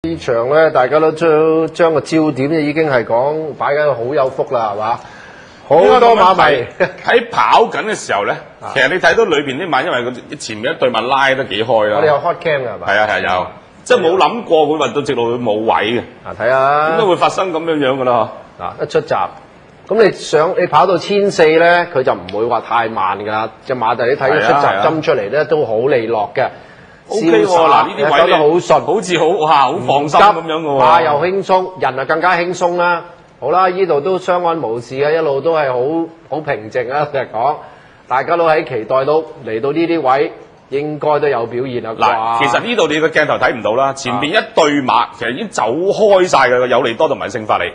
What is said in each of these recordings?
呢場咧，大家都將個焦點已經係講擺緊好有福啦，係嘛？好多馬迷喺跑緊嘅時候咧，其實你睇到裏邊啲馬，因為佢前面一對馬拉得幾開啦。我哋有 hot cam 㗎係嘛？係啊係有，即係冇諗過會運到直路佢冇位嘅。睇下點解會發生咁樣㗎啦？一出閘，咁你跑到1400咧，佢就唔會話太慢㗎啦。隻馬就你睇佢出閘針出嚟咧，都好利落嘅。O K 喎，嗱呢啲位走得好順，好似好放心咁樣嘅喎。馬又輕鬆，人啊更加輕鬆啦。好啦，呢度都相安無事嘅，一路都係好平靜啊！成日講，大家都喺期待到嚟到呢啲位，應該都有表現啦。嗱，其實呢度你個鏡頭睇唔到啦，前邊一對馬其實已經走開晒嘅，有利多同埋聖法利。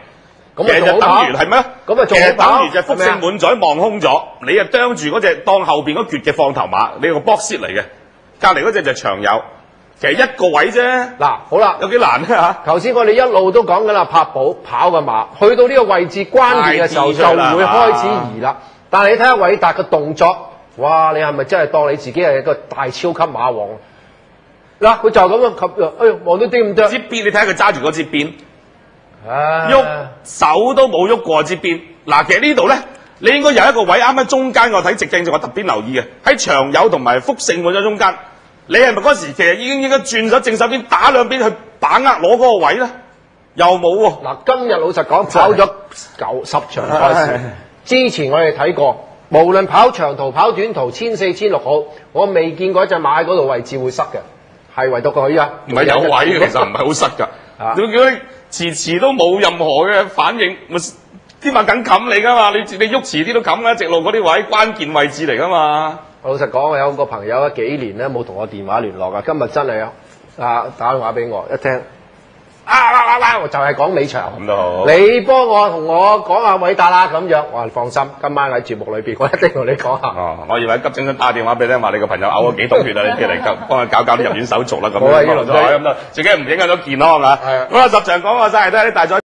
其實就等於係咩？咁啊，其實等於就福星滿載望空咗，你啊啄住嗰隻當後邊嗰橛嘅放頭馬，你個 box 嚟嘅，隔離嗰隻就長友。其實一個位啫，嗱好啦，有幾難咧嚇？頭先我哋一路都講緊啦，柏寶跑嘅馬，去到呢個位置關鍵嘅時候就會開始移啦。但係你睇下偉達嘅動作，哇！你係咪真係當你自己係一個大超級馬王？嗱，佢就咁樣及，哎呀，望到啲咁多支鞭，你睇下佢揸住嗰支鞭，喐手都冇喐過支鞭。嗱，其實呢度咧，你應該有一個位啱喺中間，我睇直鏡就我特別留意嘅，喺長友同埋福盛滿咗中間。你係咪嗰時其實已經應該轉手正手邊打兩邊去把握攞嗰個位咧？又冇喎。嗱，今日老實講跑咗10場賽事，之前我哋睇過，無論跑長途跑短途，1400、1600好，我未見過一隻馬喺嗰度位置會塞嘅，係唯獨佢啊，唔係有位嘅，其實唔係好塞㗎。你叫你遲都冇任何嘅反應，咪啲馬梗冚你㗎嘛？你喐遲啲都冚啦，直路嗰啲位關鍵位置嚟㗎嘛。老實講，我有個朋友幾年咧冇同我電話聯絡㗎，今日真係打電話俾我，一聽我就係講尾場。咁都好。你幫我同我講下偉達啦咁樣，我話你放心，今晚喺節目裏邊，我一定同你講下。我以為急症室打電話俾你，話你個朋友嘔咗幾桶血啊！你叫嚟幫佢搞啲入院手續啦咁。好啊，呢輪都咁自己唔影響到健康啊。好啦，10場講過晒，都係啲大賽。